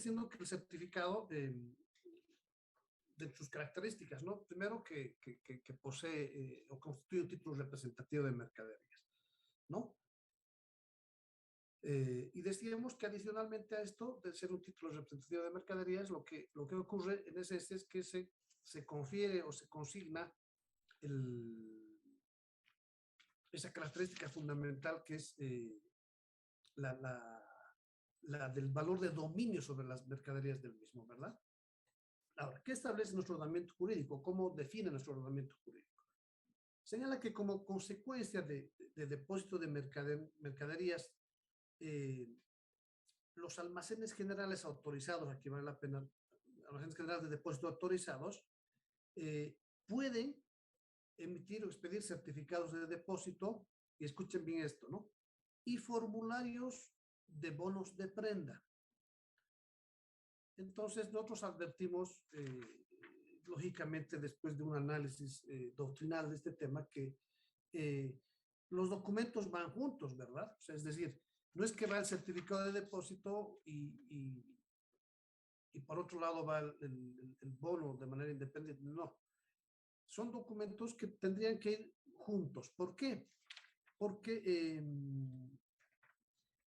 diciendo que el certificado, de sus características, ¿no? Primero que posee o constituye un título representativo de mercaderías, ¿no? Y decíamos que adicionalmente a esto, de ser un título representativo de mercaderías, lo que ocurre en ese es que se confiere o se consigna esa característica fundamental que es la, la, la del valor de dominio sobre las mercaderías del mismo, ¿verdad? Ahora, ¿qué establece nuestro ordenamiento jurídico? ¿Cómo define nuestro ordenamiento jurídico? Señala que como consecuencia de depósito de mercaderías, eh, los almacenes generales autorizados, aquí vale la pena, almacenes generales de depósito autorizados, eh, pueden emitir o expedir certificados de depósito, y escuchen bien esto, ¿no? Y formularios de bonos de prenda. Entonces, nosotros advertimos, lógicamente, después de un análisis doctrinal de este tema, que los documentos van juntos, ¿verdad? O sea, es decir, no es que va el certificado de depósito y por otro lado va el bono de manera independiente, no. Son documentos que tendrían que ir juntos. ¿Por qué? Porque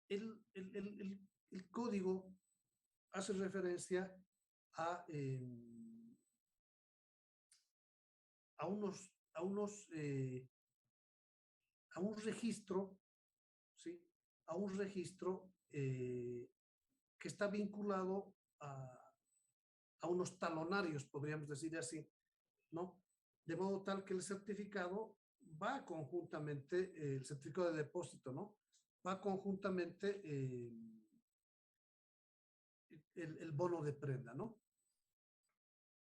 el código hace referencia a, a unos, a unos a un registro, ¿sí? A un registro que está vinculado a unos talonarios, podríamos decir así, ¿no? De modo tal que el certificado va conjuntamente, el certificado de depósito, ¿no? Va conjuntamente el bono de prenda, ¿no?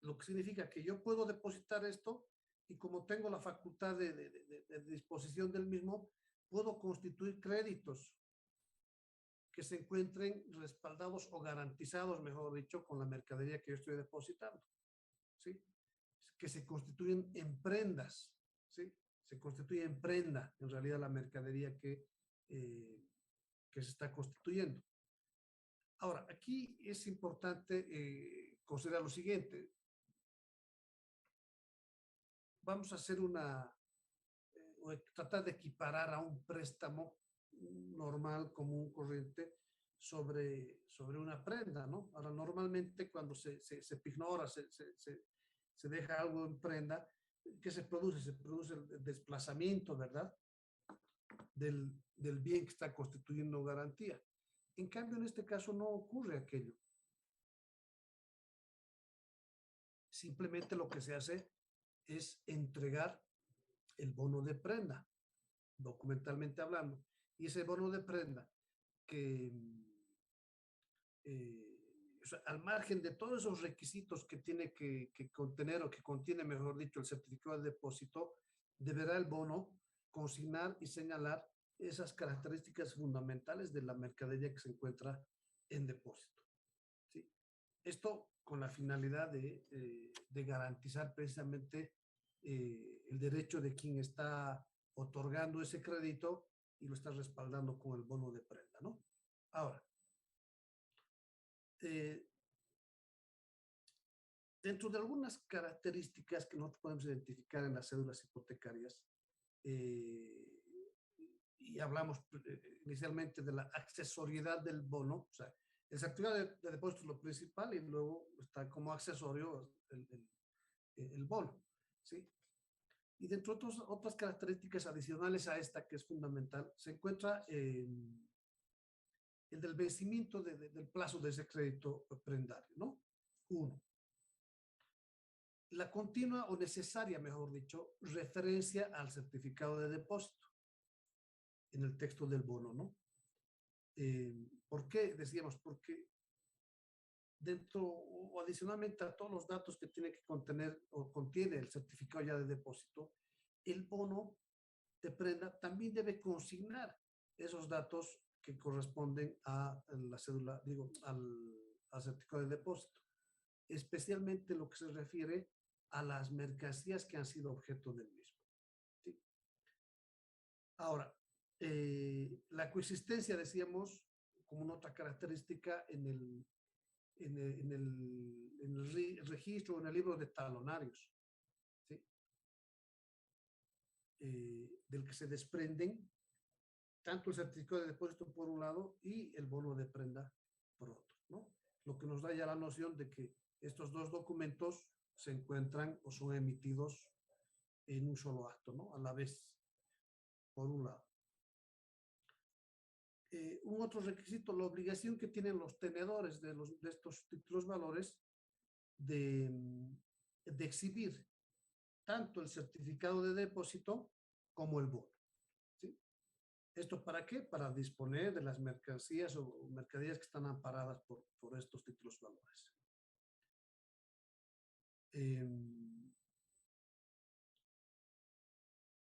Lo que significa que yo puedo depositar esto y como tengo la facultad de disposición del mismo, puedo constituir créditos que se encuentren respaldados o garantizados, mejor dicho, con la mercadería que yo estoy depositando, ¿sí? Que se constituyen en prendas, ¿sí? Se constituye en prenda, en realidad, la mercadería que se está constituyendo. Ahora, aquí es importante considerar lo siguiente. Vamos a hacer tratar de equiparar a un préstamo normal, común, corriente, sobre una prenda, ¿no? Ahora, normalmente cuando se ignora, se deja algo en prenda, ¿qué se produce? Se produce el desplazamiento, ¿verdad? Del bien que está constituyendo garantía. En cambio, en este caso no ocurre aquello. Simplemente lo que se hace es entregar el bono de prenda, documentalmente hablando. Y ese bono de prenda que, o sea, al margen de todos esos requisitos que tiene que contener o que contiene, mejor dicho, el certificado de depósito, deberá el bono consignar y señalar esas características fundamentales de la mercadería que se encuentra en depósito. ¿Sí? Esto con la finalidad de garantizar precisamente el derecho de quien está otorgando ese crédito y lo está respaldando con el bono de prenda, ¿no? Ahora, dentro de algunas características que nosotros podemos identificar en las cédulas hipotecarias, y hablamos inicialmente de la accesoriedad del bono, o sea, el certificado de depósito es lo principal y luego está como accesorio el bono, ¿sí? Y dentro de otras características adicionales a esta, que es fundamental, se encuentra el del vencimiento del plazo de ese crédito prendario, ¿no? Uno. La continua o necesaria, mejor dicho, referencia al certificado de depósito en el texto del bono, ¿no? ¿Por qué? Decíamos, porque dentro o adicionalmente a todos los datos que tiene que contener o contiene el certificado ya de depósito, el bono de prenda también debe consignar esos datos que corresponden a la cédula, digo, al certificado de depósito, especialmente lo que se refiere a las mercancías que han sido objeto del mismo. ¿Sí? Ahora, la coexistencia, decíamos, como una otra característica en registro, en el libro de talonarios, ¿sí? Del que se desprenden tanto el certificado de depósito por un lado y el bono de prenda por otro, ¿no? Lo que nos da ya la noción de que estos dos documentos se encuentran o son emitidos en un solo acto, ¿no? A la vez, por un lado. Un otro requisito, la obligación que tienen los tenedores de estos títulos valores de, de exhibir tanto el certificado de depósito como el bono. ¿Sí? ¿Esto para qué? Para disponer de las mercancías o mercaderías que están amparadas por estos títulos valores.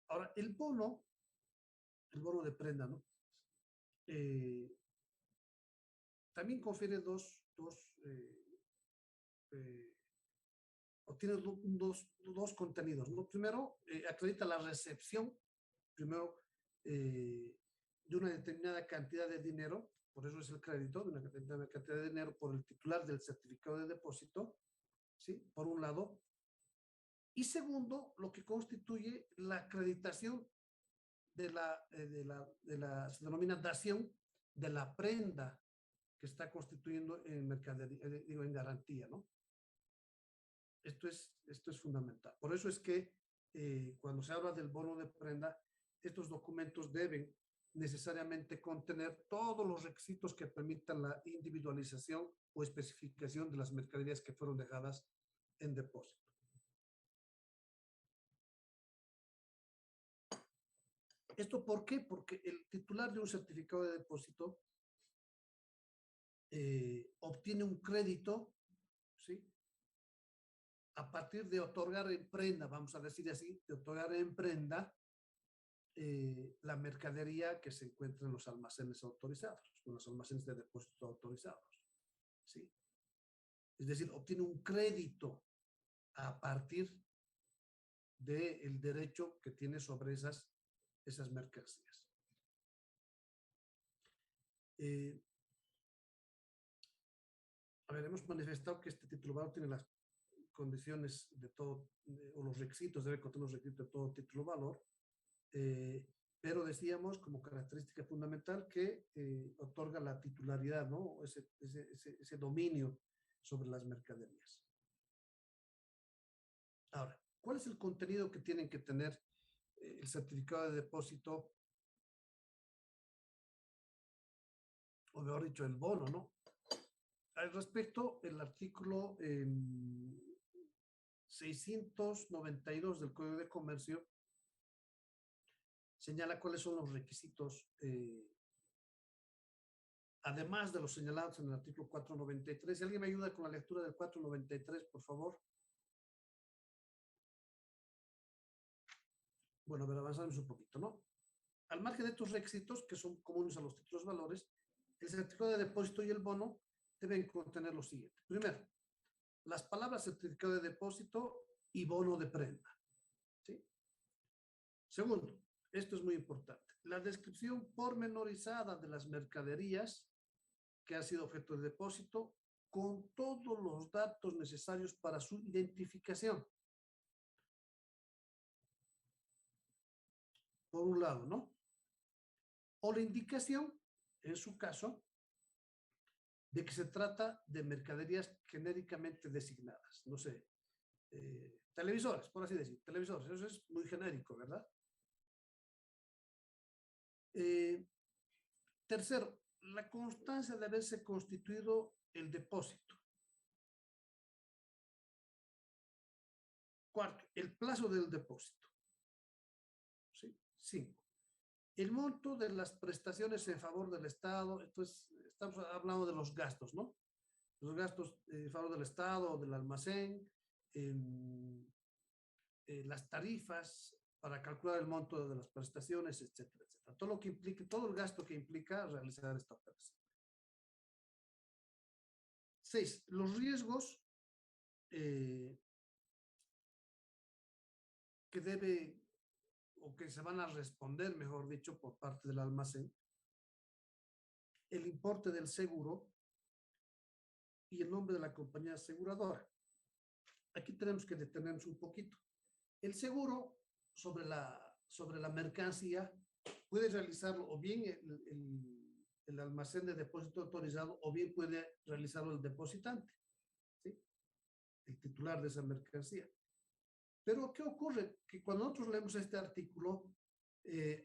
Ahora, el bono de prenda, ¿no? También confiere obtiene dos contenidos, ¿no? Primero, acredita la recepción, primero, de una determinada cantidad de dinero, por eso es el crédito, de una determinada cantidad de dinero por el titular del certificado de depósito, ¿sí? Por un lado. Y segundo, lo que constituye la acreditación se denomina dación de la prenda que está constituyendo en mercadería, digo, en garantía, ¿no? Esto es fundamental. Por eso es que cuando se habla del bono de prenda, estos documentos deben necesariamente contener todos los requisitos que permitan la individualización o especificación de las mercaderías que fueron dejadas en depósito. ¿Esto por qué? Porque el titular de un certificado de depósito obtiene un crédito, ¿sí? A partir de otorgar en prenda, vamos a decir así, de otorgar en prenda la mercadería que se encuentra en los almacenes autorizados, en los almacenes de depósito autorizados, ¿sí? Es decir, obtiene un crédito a partir del derecho que tiene sobre esas mercancías. A ver, hemos manifestado que este título valor tiene las condiciones de todo, o los requisitos, debe contener los requisitos de todo título valor, pero decíamos como característica fundamental que otorga la titularidad, ¿no? Ese dominio sobre las mercaderías. Ahora, ¿cuál es el contenido que tienen que tener el certificado de depósito, o mejor dicho, el bono, ¿no? Al respecto, el artículo 692 del Código de Comercio señala cuáles son los requisitos, además de los señalados en el artículo 493. Si alguien me ayuda con la lectura del 493, por favor. Bueno, a ver, avanzamos un poquito, ¿no? Al margen de estos requisitos, que son comunes a los títulos valores, el certificado de depósito y el bono deben contener lo siguiente. Primero, las palabras certificado de depósito y bono de prenda, ¿sí? Segundo, esto es muy importante, la descripción pormenorizada de las mercaderías que han sido objeto de depósito con todos los datos necesarios para su identificación. Por un lado, ¿no? O la indicación, en su caso, de que se trata de mercaderías genéricamente designadas. No sé, televisores, por así decir, televisores, eso es muy genérico, ¿verdad? Tercero, la constancia de haberse constituido el depósito. Cuarto, el plazo del depósito. ¿Sí? 5. El monto de las prestaciones en favor del Estado, entonces estamos hablando de los gastos, ¿no? Los gastos en favor del Estado, del almacén, las tarifas para calcular el monto de las prestaciones, etcétera, etcétera. Todo lo que implique, todo el gasto que implica realizar esta operación. 6. Los riesgos que debe o que se van a responder, mejor dicho, por parte del almacén, el importe del seguro y el nombre de la compañía aseguradora. Aquí tenemos que detenernos un poquito. El seguro sobre la mercancía puede realizarlo o bien el almacén de depósito autorizado o bien puede realizarlo el depositante, ¿sí? El titular de esa mercancía. Pero, ¿qué ocurre? Que cuando nosotros leemos este artículo,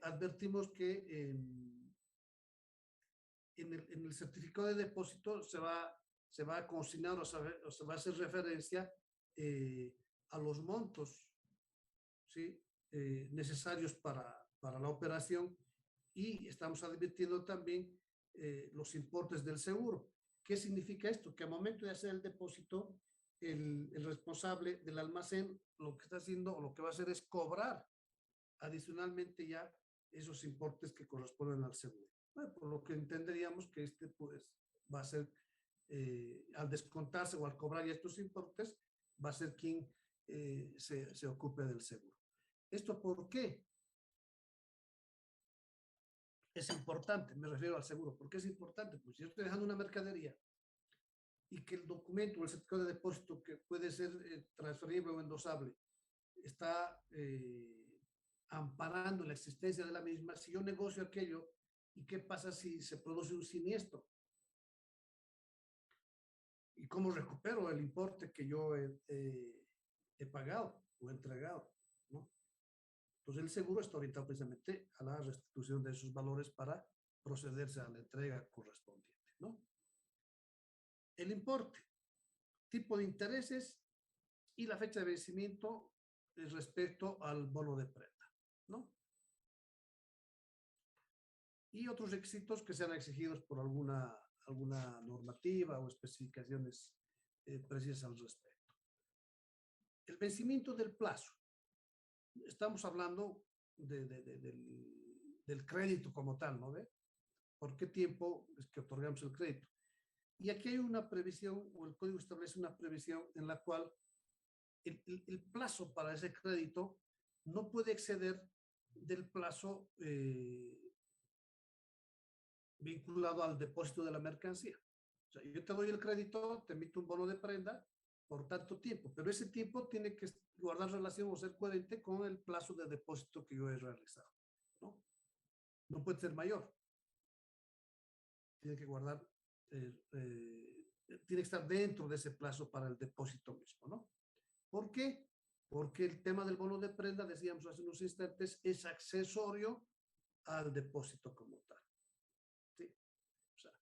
advertimos que en el certificado de depósito se va a consignar o se va a hacer referencia a los montos, ¿sí? Necesarios para la operación, y estamos advirtiendo también los importes del seguro. ¿Qué significa esto? Que al momento de hacer el depósito, el responsable del almacén lo que está haciendo o lo que va a hacer es cobrar adicionalmente ya esos importes que corresponden al seguro. Bueno, por lo que entenderíamos que este pues va a ser, al descontarse o al cobrar ya estos importes, va a ser quien se ocupe del seguro. ¿Esto por qué? Es importante, me refiero al seguro. ¿Por qué es importante? Pues si yo estoy dejando una mercadería y que el documento o el certificado de depósito, que puede ser transferible o endosable, está amparando la existencia de la misma, si yo negocio aquello, ¿y qué pasa si se produce un siniestro? ¿Y cómo recupero el importe que yo he pagado o entregado? ¿No? Entonces el seguro está orientado precisamente a la restitución de esos valores para procederse a la entrega correspondiente, ¿no? El importe, tipo de intereses y la fecha de vencimiento respecto al bono de prenda, ¿no? Y otros requisitos que sean exigidos por alguna normativa o especificaciones precisas al respecto. El vencimiento del plazo. Estamos hablando del crédito como tal, ¿no ve? ¿Por qué tiempo es que otorgamos el crédito? Y aquí hay una previsión, o el código establece una previsión en la cual el plazo para ese crédito no puede exceder del plazo vinculado al depósito de la mercancía. O sea, yo te doy el crédito, te emito un bono de prenda por tanto tiempo, pero ese tiempo tiene que guardar relación o ser coherente con el plazo de depósito que yo he realizado, ¿no? No puede ser mayor. Tiene que guardar, tiene que estar dentro de ese plazo para el depósito mismo, ¿no? ¿Por qué? Porque el tema del bono de prenda, decíamos hace unos instantes, es accesorio al depósito como tal. ¿Sí? O sea,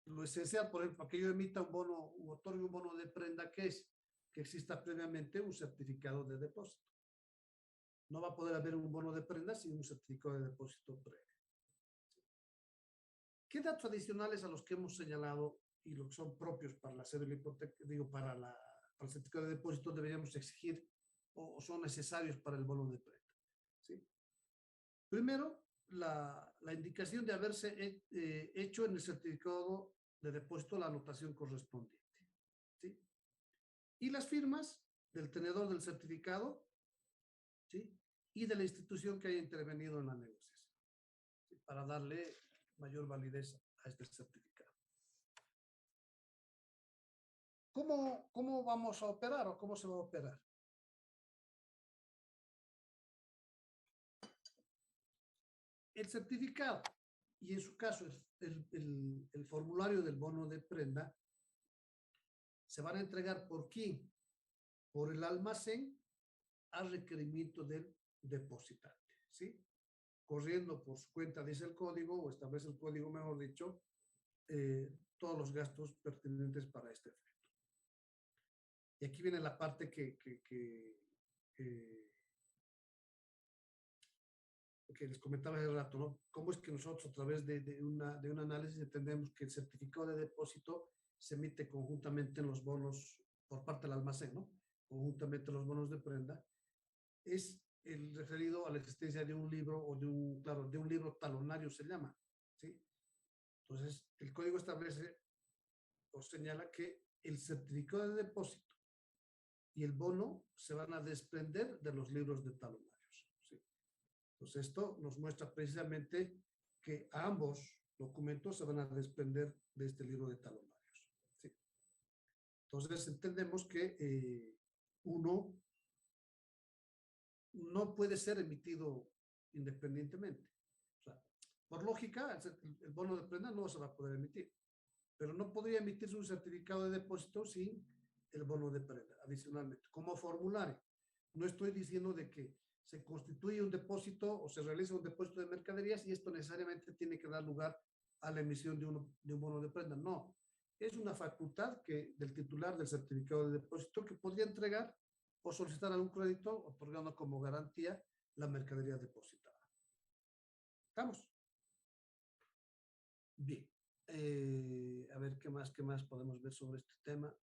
lo esencial, por ejemplo, que yo emita un bono o otorgue un bono de prenda, ¿qué es? Que exista previamente un certificado de depósito. No va a poder haber un bono de prenda sin un certificado de depósito previo. ¿Qué datos adicionales a los que hemos señalado y los que son propios para la cédula hipoteca, digo, para el certificado de depósito deberíamos exigir o son necesarios para el bono de prenda? ¿Sí? Primero, la indicación de haberse hecho en el certificado de depósito la anotación correspondiente, ¿sí? Y las firmas del tenedor del certificado, ¿sí? Y de la institución que haya intervenido en la negociación, ¿sí? Para darle mayor validez a este certificado. ¿Cómo vamos a operar o cómo se va a operar? El certificado, y en su caso el formulario del bono de prenda, se van a entregar ¿por quién? Por el almacén a requerimiento del depositante, ¿sí? Corriendo por su cuenta, dice el código, o establece el código, mejor dicho, todos los gastos pertinentes para este efecto. Y aquí viene la parte que les comentaba hace rato, ¿no? ¿Cómo es que nosotros a través de un análisis entendemos que el certificado de depósito se emite conjuntamente en los bonos por parte del almacén, ¿no? Conjuntamente los bonos de prenda, es el referido a la existencia de un libro o claro, de un libro talonario se llama, ¿sí? Entonces, el código establece o señala que el certificado de depósito y el bono se van a desprender de los libros de talonarios, ¿sí? Entonces, esto nos muestra precisamente que ambos documentos se van a desprender de este libro de talonarios, ¿sí? Entonces entendemos que uno no puede ser emitido independientemente. O sea, por lógica, el bono de prenda no se va a poder emitir, pero no podría emitirse un certificado de depósito sin el bono de prenda, adicionalmente, como formulario. No estoy diciendo de que se constituye un depósito o se realiza un depósito de mercaderías y esto necesariamente tiene que dar lugar a la emisión de un bono de prenda. No, es una facultad del titular del certificado de depósito que podría entregar o solicitar algún crédito otorgando como garantía la mercadería depositada. ¿Estamos? Bien. A ver, qué más podemos ver sobre este tema?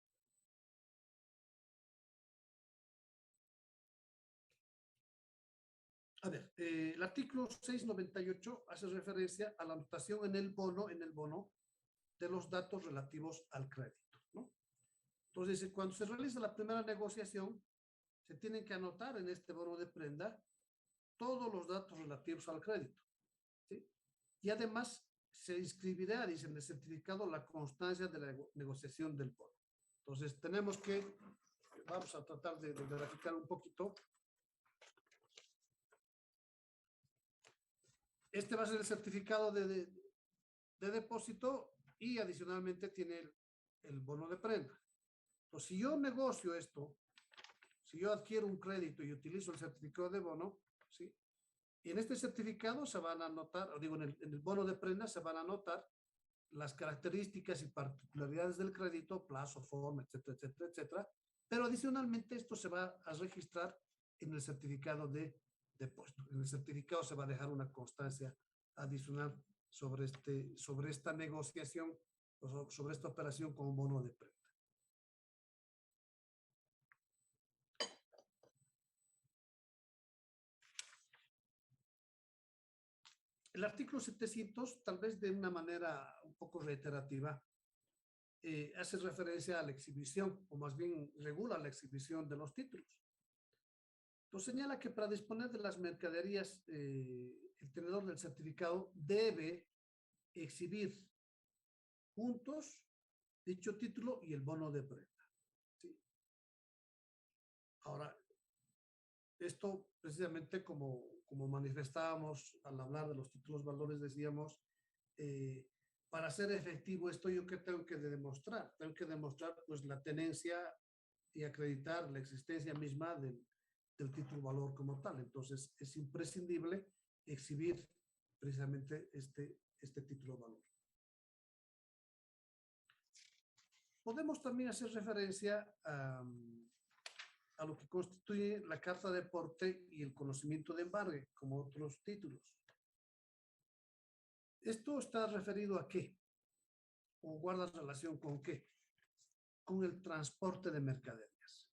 A ver, el artículo 698 hace referencia a la anotación en el bono de los datos relativos al crédito, ¿no? Entonces, cuando se realiza la primera negociación, se tienen que anotar en este bono de prenda todos los datos relativos al crédito, ¿sí? Y además se inscribirá, dice en el certificado, la constancia de la negociación del bono. Entonces, vamos a tratar de graficar un poquito. Este va a ser el certificado de depósito y adicionalmente tiene el bono de prenda. Entonces, si yo negocio esto, si yo adquiero un crédito y utilizo el certificado de bono, ¿sí? Y en este certificado se van a anotar, o digo, en el bono de prenda se van a anotar las características y particularidades del crédito, plazo, forma, etcétera, etcétera, etcétera. Pero adicionalmente esto se va a registrar en el certificado de depósito. En el certificado se va a dejar una constancia adicional sobre esta negociación, o sobre esta operación con un bono de prenda. El artículo 700, tal vez de una manera un poco reiterativa, hace referencia a la exhibición, o más bien regula la exhibición de los títulos. Entonces señala que para disponer de las mercaderías, el tenedor del certificado debe exhibir juntos dicho título y el bono de prenda, ¿sí? Ahora, esto precisamente como manifestábamos al hablar de los títulos valores, decíamos, para ser efectivo esto, ¿yo qué tengo que demostrar? Tengo que demostrar pues la tenencia y acreditar la existencia misma del título valor como tal. Entonces es imprescindible exhibir precisamente este título valor. Podemos también hacer referencia a lo que constituye la carta de porte y el conocimiento de embargue como otros títulos. ¿Esto está referido a qué? ¿O guarda relación con qué? Con el transporte de mercaderías,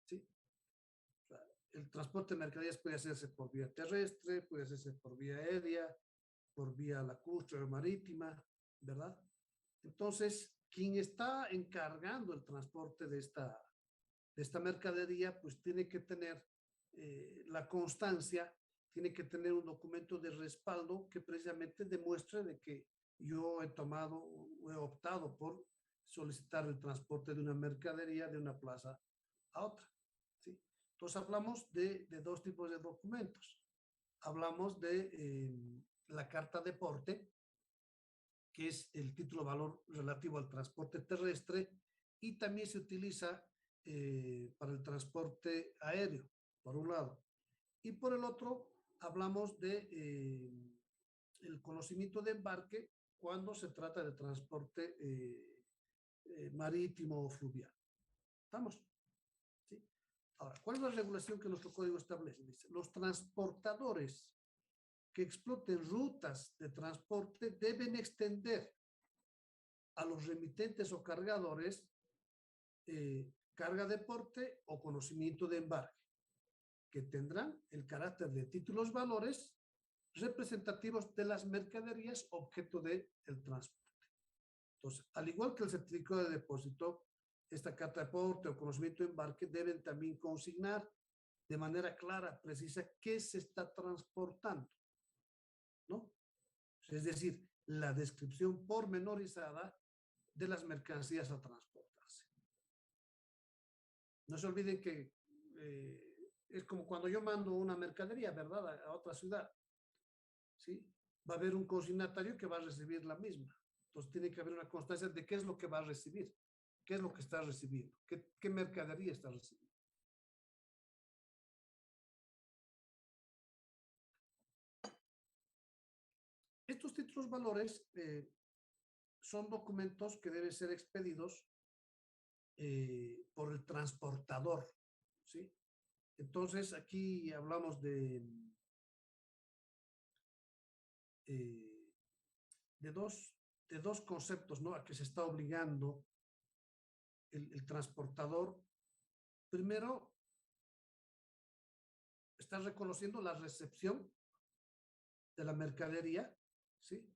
¿sí? El transporte de mercaderías puede hacerse por vía terrestre, puede hacerse por vía aérea, por vía lacustre o marítima, ¿verdad? Entonces, quien está encargando el transporte de esta mercadería, pues tiene que tener la constancia, tiene que tener un documento de respaldo que precisamente demuestre de que yo he optado por solicitar el transporte de una mercadería de una plaza a otra, ¿sí? Entonces hablamos de dos tipos de documentos. Hablamos de la carta de porte, que es el título valor relativo al transporte terrestre, y también se utiliza para el transporte aéreo, por un lado. Y por el otro, hablamos de el conocimiento de embarque cuando se trata de transporte marítimo o fluvial. ¿Estamos? ¿Sí? Ahora, ¿cuál es la regulación que nuestro código establece? Dice, los transportadores que exploten rutas de transporte deben extender a los remitentes o cargadores carga de porte o conocimiento de embarque, que tendrán el carácter de títulos valores representativos de las mercaderías objeto del transporte. Entonces, al igual que el certificado de depósito, esta carta de porte o conocimiento de embarque deben también consignar de manera clara, precisa, qué se está transportando, ¿no? Es decir, la descripción pormenorizada de las mercancías a transportarse. No se olviden que es como cuando yo mando una mercadería, ¿verdad? A otra ciudad, ¿sí? Va a haber un consignatario que va a recibir la misma. Entonces tiene que haber una constancia de qué es lo que va a recibir, qué es lo que está recibiendo, qué mercadería está recibiendo. Estos títulos valores son documentos que deben ser expedidos por el transportador, ¿sí? Entonces, aquí hablamos eh, de, dos, de dos conceptos, ¿no? A que se está obligando el transportador. Primero, está reconociendo la recepción de la mercadería, ¿sí?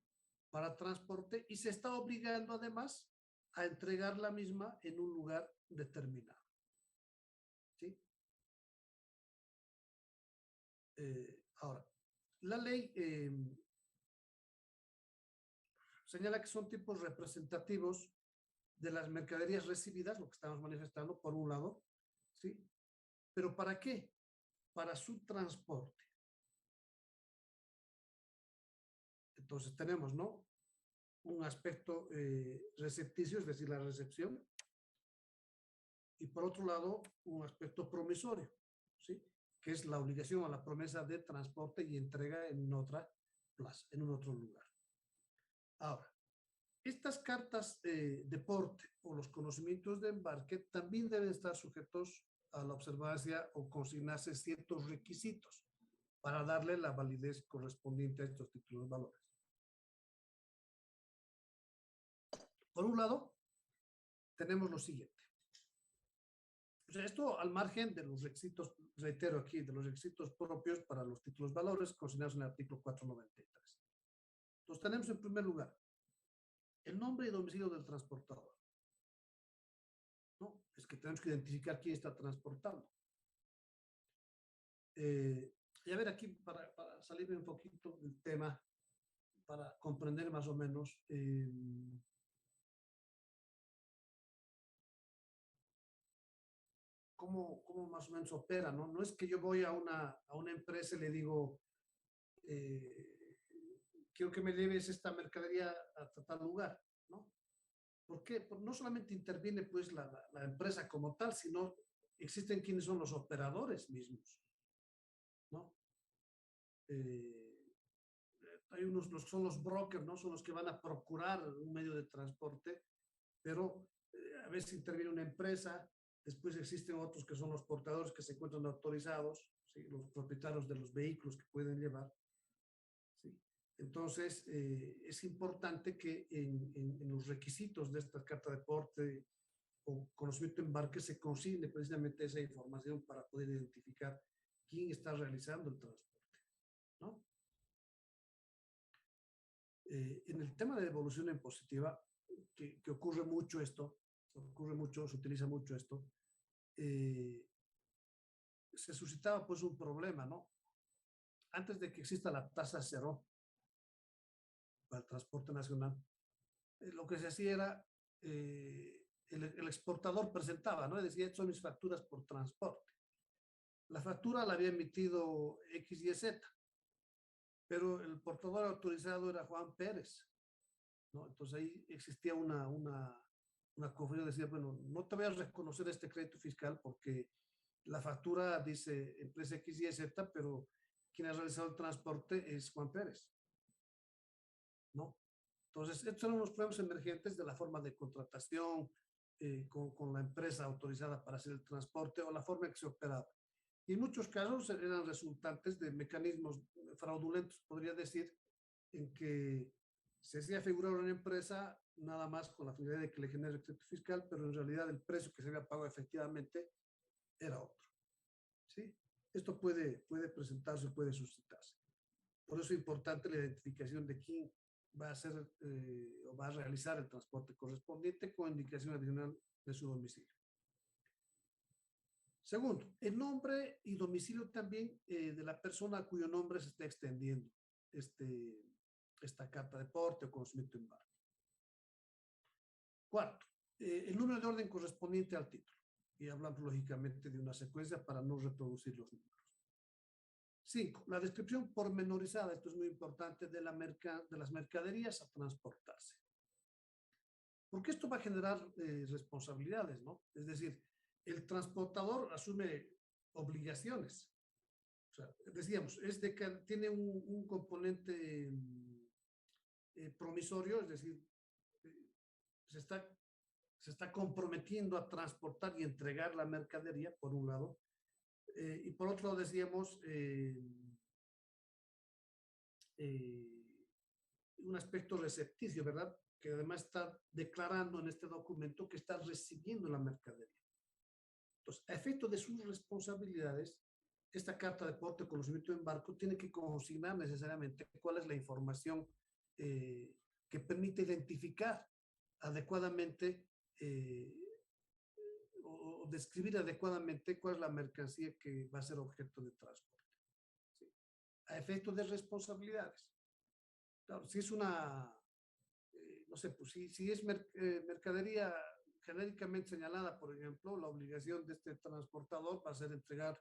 Para transporte y se está obligando además a entregar la misma en un lugar determinado, ¿sí? Ahora, la ley señala que son tipos representativos de las mercaderías recibidas, lo que estamos manifestando por un lado, ¿sí? ¿Pero para qué? Para su transporte. Entonces tenemos, ¿no? Un aspecto recepticio, es decir, la recepción, y por otro lado, un aspecto promisorio, ¿sí? Que es la obligación o la promesa de transporte y entrega en otra plaza, en un otro lugar. Ahora, estas cartas de porte o los conocimientos de embarque también deben estar sujetos a la observancia o consignarse ciertos requisitos para darle la validez correspondiente a estos títulos de valores. Por un lado, tenemos lo siguiente. O sea, esto al margen de los requisitos, reitero aquí, de los requisitos propios para los títulos de valores consignados en el artículo 493. Entonces, tenemos en primer lugar el nombre y domicilio del transportador. ¿No? Es que tenemos que identificar quién está transportando. Y a ver, aquí para salirme un poquito del tema, para comprender más o menos, cómo más o menos opera, ¿no? No es que yo voy a una empresa y le digo, eh, quiero que me lleves esta mercadería a tal lugar, ¿no? ¿Por qué? Porque no solamente interviene pues la empresa como tal, sino existen quienes son los operadores mismos, ¿no? Eh, hay unos, los, son los brokers, ¿no? Son los que van a procurar un medio de transporte, pero a veces interviene una empresa, después existen otros que son los portadores que se encuentran autorizados, ¿sí? Los propietarios de los vehículos que pueden llevar, ¿sí? Entonces, es importante que en los requisitos de esta carta de porte o conocimiento de embarque se consigne precisamente esa información para poder identificar quién está realizando el transporte, ¿no? En el tema de devolución impositiva, que ocurre mucho esto, ocurre mucho, se utiliza mucho esto, eh, se suscitaba pues un problema, ¿no? Antes de que exista la tasa cero para el transporte nacional, lo que se hacía era, el exportador presentaba, ¿no? Decía, son mis facturas por transporte. La factura la había emitido X, Y, Z, pero el portador autorizado era Juan Pérez, ¿no? Entonces ahí existía una confusión, decía, bueno, no te voy a reconocer este crédito fiscal porque la factura dice empresa X, Y, Z, pero quien ha realizado el transporte es Juan Pérez, ¿no? Entonces, estos son unos problemas emergentes de la forma de contratación con la empresa autorizada para hacer el transporte o la forma en que se operaba. Y en muchos casos eran resultantes de mecanismos fraudulentos, podría decir, en que se hacía figurar una empresa nada más con la finalidad de que le genere crédito fiscal, pero en realidad el precio que se había pagado efectivamente era otro, ¿sí? Esto puede presentarse, puede suscitarse. Por eso es importante la identificación de quién va a hacer o va a realizar el transporte correspondiente con indicación adicional de su domicilio. Segundo, el nombre y domicilio también de la persona a cuyo nombre se está extendiendo esta carta de porte o conocimiento embarque. Cuarto, el número de orden correspondiente al título. Y hablamos lógicamente de una secuencia para no reproducir los números. 5. La descripción pormenorizada, esto es muy importante, de las mercaderías a transportarse. Porque esto va a generar responsabilidades, ¿no? Es decir, el transportador asume obligaciones. O sea, decíamos, tiene un componente promisorio, es decir, eh, se está, se está comprometiendo a transportar y entregar la mercadería, por un lado, y por otro lado decíamos un aspecto recepticio, ¿verdad? Que además está declarando en este documento que está recibiendo la mercadería. Entonces, a efecto de sus responsabilidades, esta carta de porte, conocimiento de embarco, tiene que consignar necesariamente cuál es la información que permite identificar adecuadamente o describir adecuadamente cuál es la mercancía que va a ser objeto de transporte. ¿Sí? A efecto de responsabilidades. Claro, si es no sé, pues si es mercadería genéricamente señalada, por ejemplo, la obligación de este transportador va a ser entregar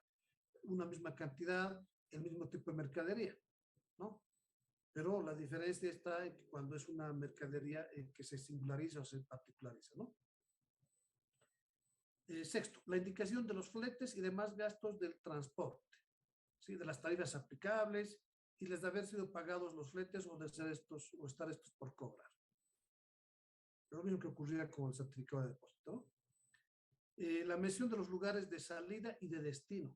una misma cantidad, el mismo tipo de mercadería, ¿no? Pero la diferencia está en que cuando es una mercadería que se singulariza o se particulariza, ¿no? Sexto, la indicación de los fletes y demás gastos del transporte, ¿sí? De las tarifas aplicables y les de haber sido pagados los fletes o de ser estos o estar estos por cobrar. Lo mismo que ocurría con el certificado de depósito, ¿no? La mención de los lugares de salida y de destino.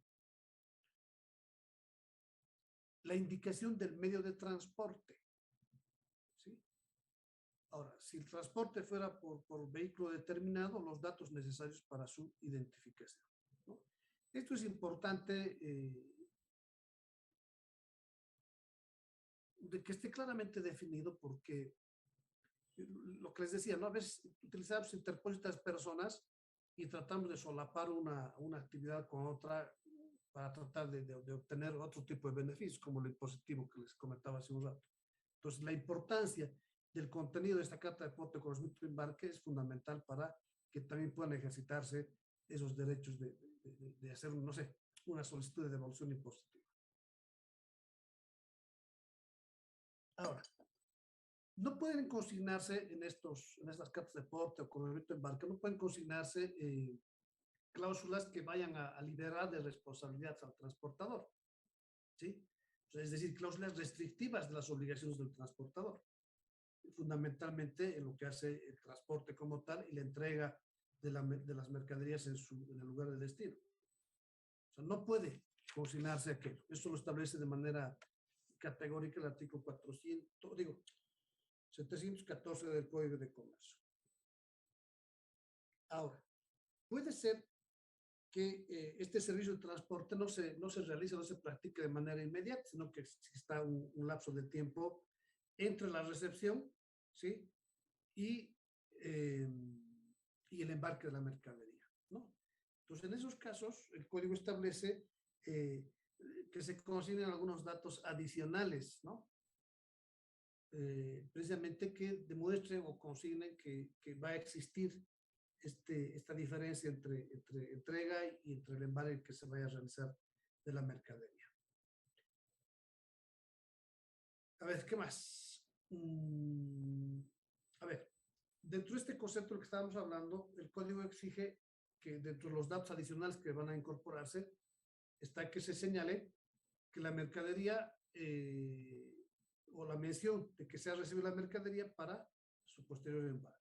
La indicación del medio de transporte. ¿Sí? Ahora, si el transporte fuera por vehículo determinado, los datos necesarios para su identificación, ¿no? Esto es importante de que esté claramente definido porque lo que les decía, ¿no? A veces utilizamos interpósitas personas y tratamos de solapar una actividad con otra para tratar de obtener otro tipo de beneficios, como el impositivo que les comentaba hace un rato. Entonces, la importancia del contenido de esta carta de porte de conocimiento de embarque es fundamental para que también puedan ejercitarse esos derechos de hacer, no sé, una solicitud de devolución impositiva. Ahora, no pueden consignarse en estas cartas de porte o conocimiento de embarque, no pueden consignarse cláusulas que vayan a liberar de responsabilidad al transportador, ¿sí? Es decir, cláusulas restrictivas de las obligaciones del transportador, fundamentalmente en lo que hace el transporte como tal y la entrega de las mercaderías en el lugar de destino. O sea, no puede consignarse aquello. Eso lo establece de manera categórica el artículo 714 del Código de Comercio. Ahora, puede ser que este servicio de transporte no se realice, no se practique de manera inmediata, sino que exista un lapso de tiempo entre la recepción, ¿sí? Y, eh, y el embarque de la mercadería, ¿no? Entonces, en esos casos, el código establece que se consignen algunos datos adicionales, ¿no? Precisamente que demuestren o consignen que va a existir esta diferencia entre entrega y entre el embarque que se vaya a realizar de la mercadería. A ver, ¿qué más? A ver, dentro de este concepto del que estábamos hablando, el código exige que dentro de los datos adicionales que van a incorporarse, está que se señale que la mercadería o la mención de que se ha recibido la mercadería para su posterior embarque.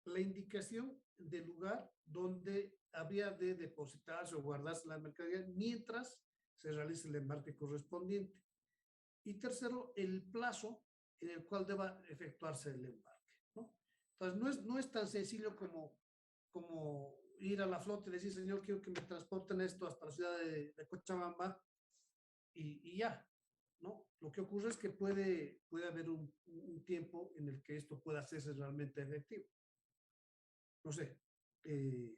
La indicación del lugar donde habría de depositarse o guardarse la mercadería mientras se realice el embarque correspondiente. Y tercero, el plazo en el cual deba efectuarse el embarque, ¿no? Entonces, no es tan sencillo como ir a la flota y decir, señor, quiero que me transporten esto hasta la ciudad de Cochabamba y ya, ¿no? Lo que ocurre es que puede haber un tiempo en el que esto pueda hacerse realmente efectivo. No sé, que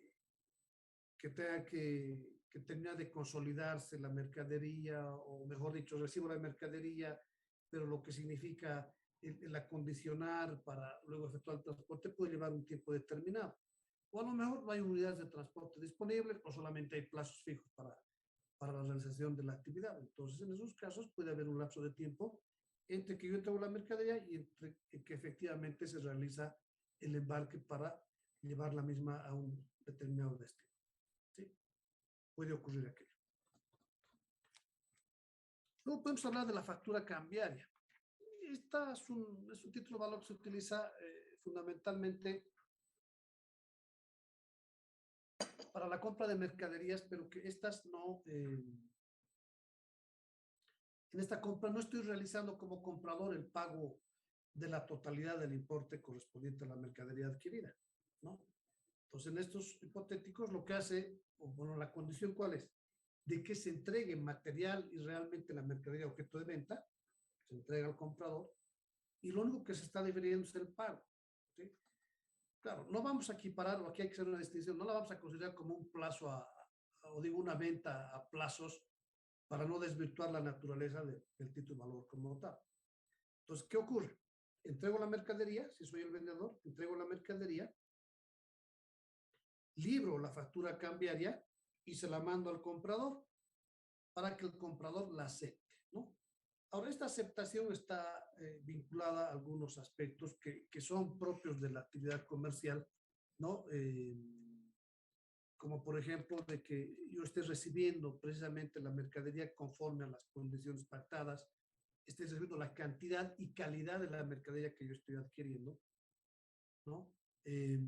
tenga que terminar de consolidarse la mercadería, o mejor dicho, recibo la mercadería, pero lo que significa el acondicionar para luego efectuar el transporte puede llevar un tiempo determinado. O a lo mejor no hay unidades de transporte disponibles o solamente hay plazos fijos para la realización de la actividad. Entonces, en esos casos puede haber un lapso de tiempo entre que yo entrego la mercadería y entre que efectivamente se realiza el embarque para llevar la misma a un determinado destino. ¿Sí? Puede ocurrir aquello. Luego podemos hablar de la factura cambiaria. Esta es un título de valor que se utiliza fundamentalmente para la compra de mercaderías, pero que estas no, en esta compra no estoy realizando como comprador el pago de la totalidad del importe correspondiente a la mercadería adquirida, ¿no? Entonces, en estos hipotéticos, lo que hace, o bueno, la condición cuál es, de que se entregue material y realmente la mercadería objeto de venta, se entrega al comprador, y lo único que se está diferiendo es el pago, ¿sí? Claro, no vamos a equiparar, o aquí hay que hacer una distinción, no la vamos a considerar como un plazo o digo una venta a plazos para no desvirtuar la naturaleza del título de valor como tal. Entonces, ¿qué ocurre? Entrego la mercadería, si soy el vendedor, entrego la mercadería, libro la factura cambiaria y se la mando al comprador para que el comprador la acepte, ¿no? Ahora, esta aceptación está vinculada a algunos aspectos que son propios de la actividad comercial, ¿no? Como por ejemplo de que yo esté recibiendo precisamente la mercadería conforme a las condiciones pactadas, esté recibiendo la cantidad y calidad de la mercadería que yo estoy adquiriendo, ¿no? Eh,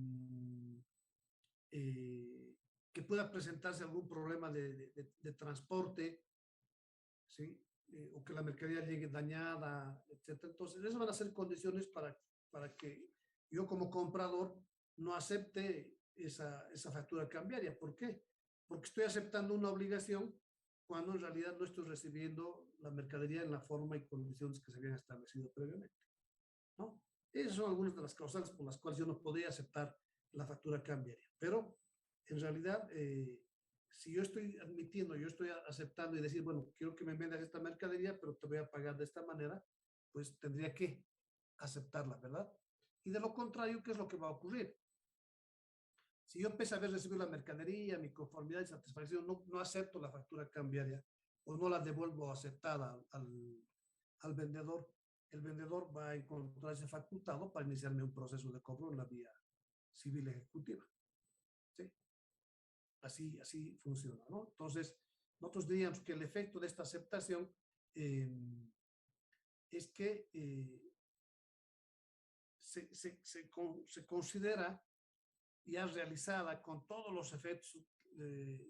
eh, que pueda presentarse algún problema de transporte, ¿sí? O que la mercadería llegue dañada, etcétera. Entonces, esas van a ser condiciones para que yo como comprador no acepte esa factura cambiaria. ¿Por qué? Porque estoy aceptando una obligación cuando en realidad no estoy recibiendo la mercadería en la forma y condiciones que se habían establecido previamente, ¿no? Esas son algunas de las causales por las cuales yo no podría aceptar la factura cambiaria. Pero en realidad, si yo estoy admitiendo, yo estoy aceptando y decir, bueno, quiero que me vendas esta mercadería, pero te voy a pagar de esta manera, pues tendría que aceptarla, ¿verdad? Y de lo contrario, ¿qué es lo que va a ocurrir? Si yo pese a haber recibido la mercadería, mi conformidad y satisfacción, no acepto la factura cambiaria o no la devuelvo aceptada al vendedor, el vendedor va a encontrarse facultado para iniciarme un proceso de cobro en la vía civil ejecutiva. ¿Sí? Así funciona, ¿no? Entonces, nosotros diríamos que el efecto de esta aceptación es que se considera ya realizada con todos los efectos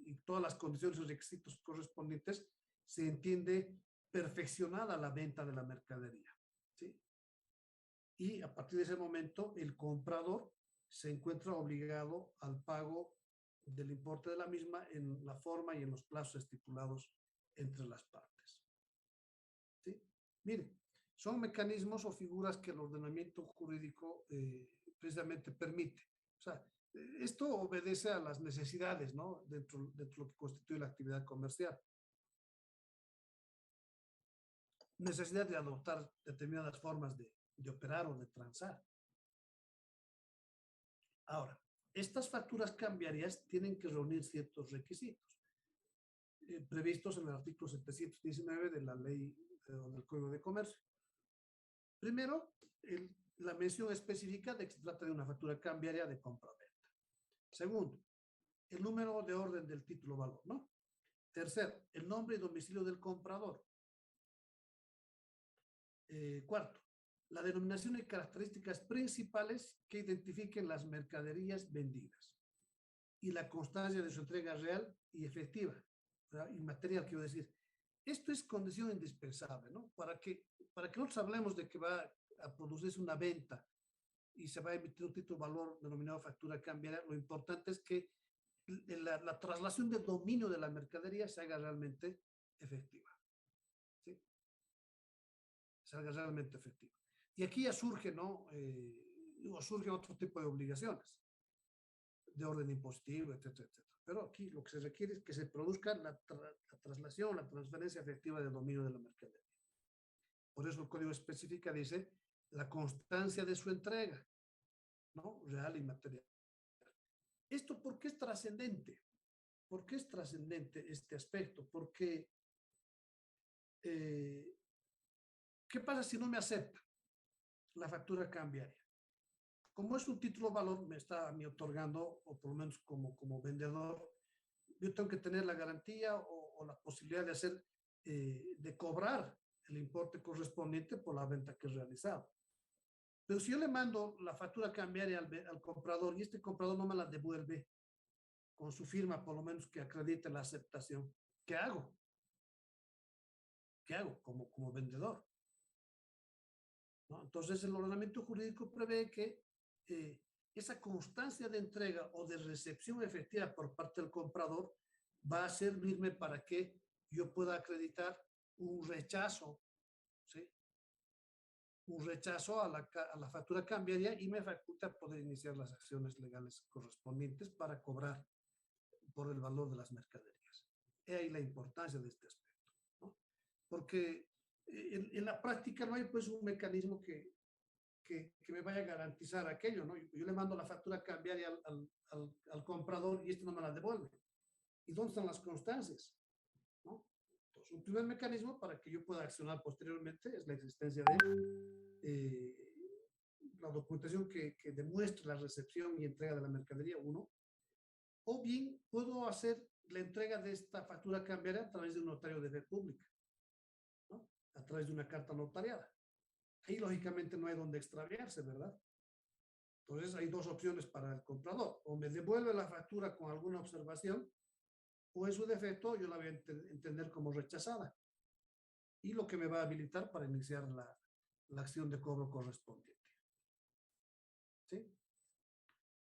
y todas las condiciones y requisitos correspondientes, se entiende perfeccionada la venta de la mercadería, ¿sí? Y a partir de ese momento, el comprador se encuentra obligado al pago del importe de la misma en la forma y en los plazos estipulados entre las partes. ¿Sí? Mire, son mecanismos o figuras que el ordenamiento jurídico precisamente permite. O sea, esto obedece a las necesidades, ¿no? Dentro de lo que constituye la actividad comercial. Necesidad de adoptar determinadas formas de operar o de transar. Ahora, estas facturas cambiarias tienen que reunir ciertos requisitos previstos en el artículo 719 de la ley del Código de Comercio. Primero, la mención específica de que se trata de una factura cambiaria de compra-venta. Segundo, el número de orden del título valor, ¿no? Tercero, el nombre y domicilio del comprador. Cuarto, la denominación y características principales que identifiquen las mercaderías vendidas y la constancia de su entrega real y efectiva, ¿verdad? Y material, quiero decir. Esto es condición indispensable, ¿no? Para que nosotros hablemos de que va a producirse una venta y se va a emitir un título de valor denominado factura cambiaria, lo importante es que la traslación del dominio de la mercadería se haga realmente efectiva, ¿sí? Se haga realmente efectiva. Y aquí ya surge, ¿no? Surge otro tipo de obligaciones de orden impositivo, etcétera, etcétera. Pero aquí lo que se requiere es que se produzca la traslación, la transferencia efectiva del dominio de la mercadería. Por eso el código especifica, dice, la constancia de su entrega, ¿no? Real y material. ¿Esto por qué es trascendente? ¿Por qué es trascendente este aspecto? Porque, eh, ¿qué pasa si no me acepta la factura cambiaria? Como es un título de valor, me está a mí otorgando, o por lo menos como vendedor, yo tengo que tener la garantía o la posibilidad de hacer, de cobrar el importe correspondiente por la venta que he realizado. Pero si yo le mando la factura cambiaria al comprador y este comprador no me la devuelve con su firma, por lo menos que acredite la aceptación, ¿qué hago? ¿Qué hago como vendedor? ¿No? Entonces, el ordenamiento jurídico prevé que esa constancia de entrega o de recepción efectiva por parte del comprador va a servirme para que yo pueda acreditar un rechazo, ¿sí? Un rechazo a la factura cambiaria y me faculta poder iniciar las acciones legales correspondientes para cobrar por el valor de las mercaderías. Es ahí la importancia de este aspecto, ¿no? Porque en la práctica no hay pues un mecanismo que me vaya a garantizar aquello, ¿no? Yo le mando la factura cambiaria al comprador y este no me la devuelve. ¿Y dónde están las constancias? ¿No? Entonces, un primer mecanismo para que yo pueda accionar posteriormente es la existencia de la documentación que demuestre la recepción y entrega de la mercadería, uno, o bien puedo hacer la entrega de esta factura cambiaria a través de un notario de fe pública, ¿no? A través de una carta notariada. Ahí, lógicamente, no hay donde extraviarse, ¿verdad? Entonces, hay dos opciones para el comprador. O me devuelve la factura con alguna observación, o en su defecto yo la voy a entender como rechazada. Y lo que me va a habilitar para iniciar la acción de cobro correspondiente. ¿Sí?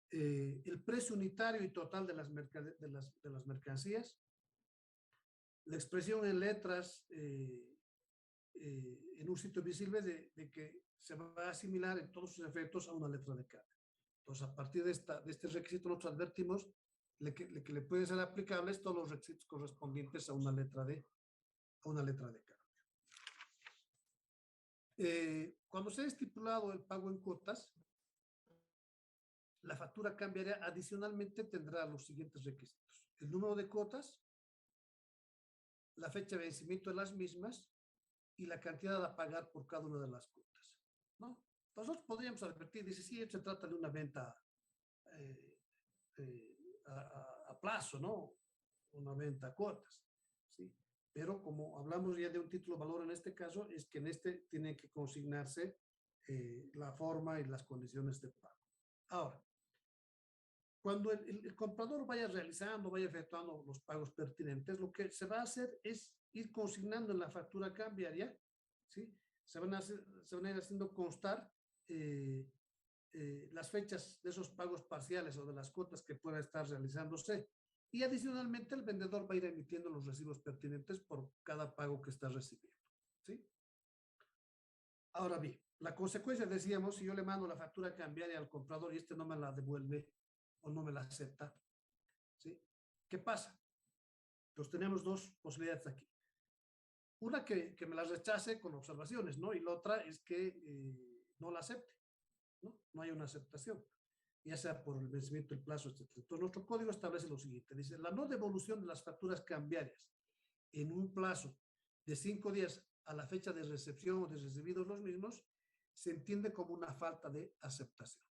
El precio unitario y total de las mercancías, la expresión en letras en un sitio visible de que se va a asimilar en todos sus efectos a una letra de cambio. Entonces, a partir de este requisito, nosotros advertimos que le pueden ser aplicables todos los requisitos correspondientes a una letra de cambio. Cuando se ha estipulado el pago en cuotas, la factura cambiaria adicionalmente tendrá los siguientes requisitos: el número de cuotas, la fecha de vencimiento de las mismas y la cantidad a pagar por cada una de las cuotas, ¿no? Nosotros podríamos advertir, dice, sí, se trata de una venta eh, a plazo, ¿no? Una venta a cuotas, ¿sí? Pero como hablamos ya de un título de valor en este caso, es que en este tiene que consignarse la forma y las condiciones de pago. Ahora, cuando el comprador vaya realizando, vaya efectuando los pagos pertinentes, lo que se va a hacer es ir consignando en la factura cambiaria, ¿sí? Se van a ir haciendo constar las fechas de esos pagos parciales o de las cuotas que pueda estar realizándose. Y adicionalmente el vendedor va a ir emitiendo los recibos pertinentes por cada pago que está recibiendo, ¿sí? Ahora bien, la consecuencia, decíamos, si yo le mando la factura cambiaria al comprador y este no me la devuelve o no me la acepta, ¿sí? ¿Qué pasa? Pues tenemos dos posibilidades aquí. Una, que me la rechace con observaciones, ¿no? Y la otra es que no la acepte, ¿no? No hay una aceptación, ya sea por el vencimiento del plazo, etc. Entonces, nuestro código establece lo siguiente: dice, la no devolución de las facturas cambiarias en un plazo de 5 días a la fecha de recepción o de recibidos los mismos, se entiende como una falta de aceptación.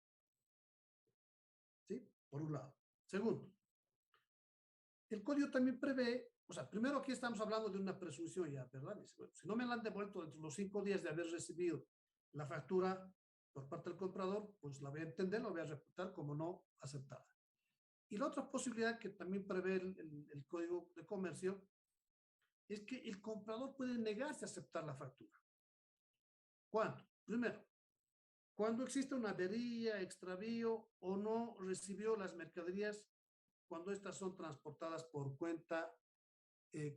¿Sí? Por un lado. Segundo, el código también prevé, o sea, primero aquí estamos hablando de una presunción ya, ¿verdad? Dice, bueno, si no me la han devuelto dentro de los 5 días de haber recibido la factura por parte del comprador, pues la voy a entender, la voy a reputar como no aceptada. Y la otra posibilidad que también prevé el Código de Comercio es que el comprador puede negarse a aceptar la factura. ¿Cuándo? Primero, cuando existe una avería, extravío o no recibió las mercaderías cuando estas son transportadas por cuenta,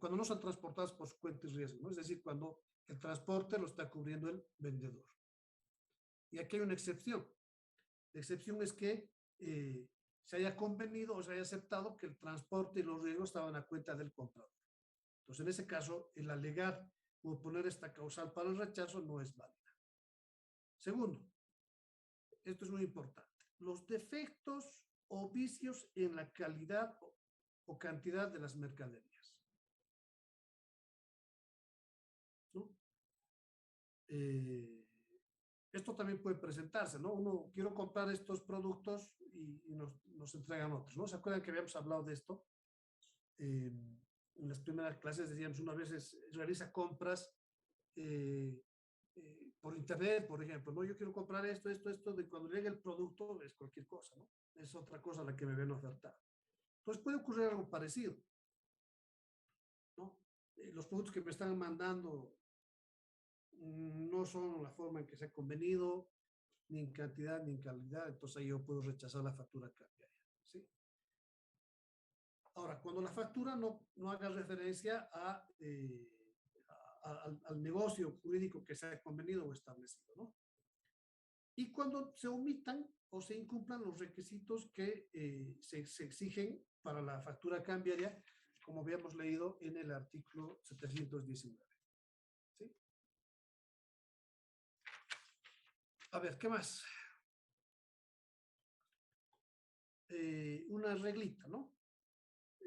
cuando no son transportadas por su cuenta y riesgo, ¿no? Es decir, cuando el transporte lo está cubriendo el vendedor. Y aquí hay una excepción. La excepción es que se haya convenido o se haya aceptado que el transporte y los riesgos estaban a cuenta del comprador. Entonces, en ese caso, el alegar o poner esta causal para el rechazo no es válida. Segundo, esto es muy importante, los defectos o vicios en la calidad o cantidad de las mercaderías. ¿No? Esto también puede presentarse, ¿no? Uno, quiero comprar estos productos y nos entregan otros, ¿no? ¿Se acuerdan que habíamos hablado de esto? En las primeras clases decíamos, uno a veces realiza compras por internet, por ejemplo, ¿no? Yo quiero comprar esto, de cuando llegue el producto es cualquier cosa, ¿no? Es otra cosa la que me ven ofertar. Entonces puede ocurrir algo parecido, ¿no? Los productos que me están mandando no son la forma en que se ha convenido, ni en cantidad ni en calidad, entonces ahí yo puedo rechazar la factura cambiaria, ¿sí? Ahora, cuando la factura no haga referencia al negocio jurídico que se ha convenido o establecido, ¿no? Y cuando se omitan o se incumplan los requisitos que se exigen para la factura cambiaria, como habíamos leído en el artículo 719. ¿Sí? A ver, ¿qué más? Una reglita, ¿no?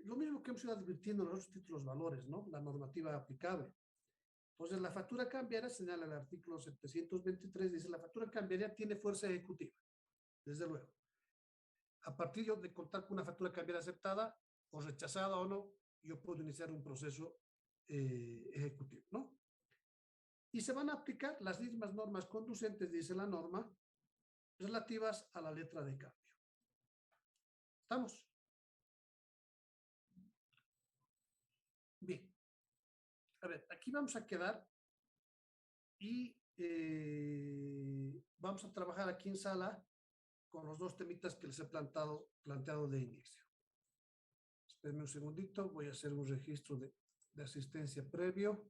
Lo mismo que hemos ido advirtiendo en los otros títulos valores, ¿no? La normativa aplicable. Entonces, la factura cambiaria, señala el artículo 723, dice, la factura cambiaria tiene fuerza ejecutiva, desde luego. A partir de contar con una factura cambiaria aceptada o rechazada o no, yo puedo iniciar un proceso ejecutivo, ¿no? Y se van a aplicar las mismas normas conducentes, dice la norma, relativas a la letra de cambio. ¿Estamos? Bien. A ver, aquí vamos a quedar y vamos a trabajar aquí en sala con los dos temitas que les he planteado de inicio. Espérenme un segundito, voy a hacer un registro de asistencia previo.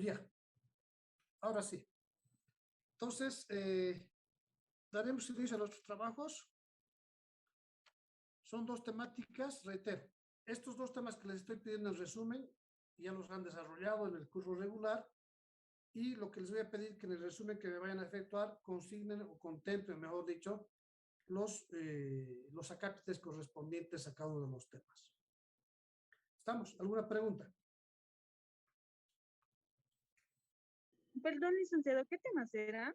Ya, ahora sí. Entonces, daremos inicio a nuestros trabajos. Son dos temáticas, reitero. Estos dos temas que les estoy pidiendo en resumen, ya los han desarrollado en el curso regular, y lo que les voy a pedir que en el resumen que me vayan a efectuar, consignen o contemplen, mejor dicho, los acápites correspondientes a cada uno de los temas. ¿Estamos? ¿Alguna pregunta? Perdón, licenciado, ¿qué temas eran?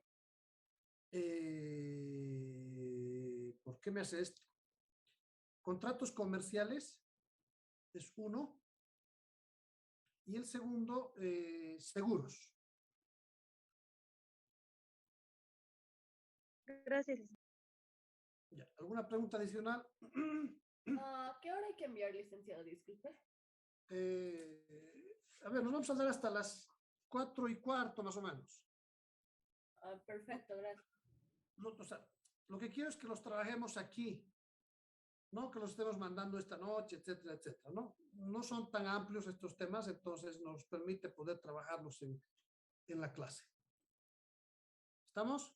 ¿Por qué me hace esto? Contratos comerciales es uno, y el segundo, seguros. Gracias. Ya. ¿Alguna pregunta adicional? ¿Qué hora hay que enviar, licenciado? Disculpe. A ver, nos vamos a dar hasta las 4:15 más o menos. Perfecto, gracias. O sea, lo que quiero es que los trabajemos aquí, no que los estemos mandando esta noche, etcétera, etcétera, ¿no? No son tan amplios estos temas, entonces nos permite poder trabajarlos en la clase. ¿Estamos?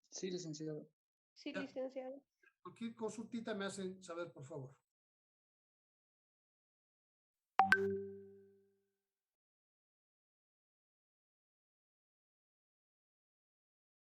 Sí, licenciado. Sí, Ya. licenciado. Cualquier consultita me hacen saber, por favor.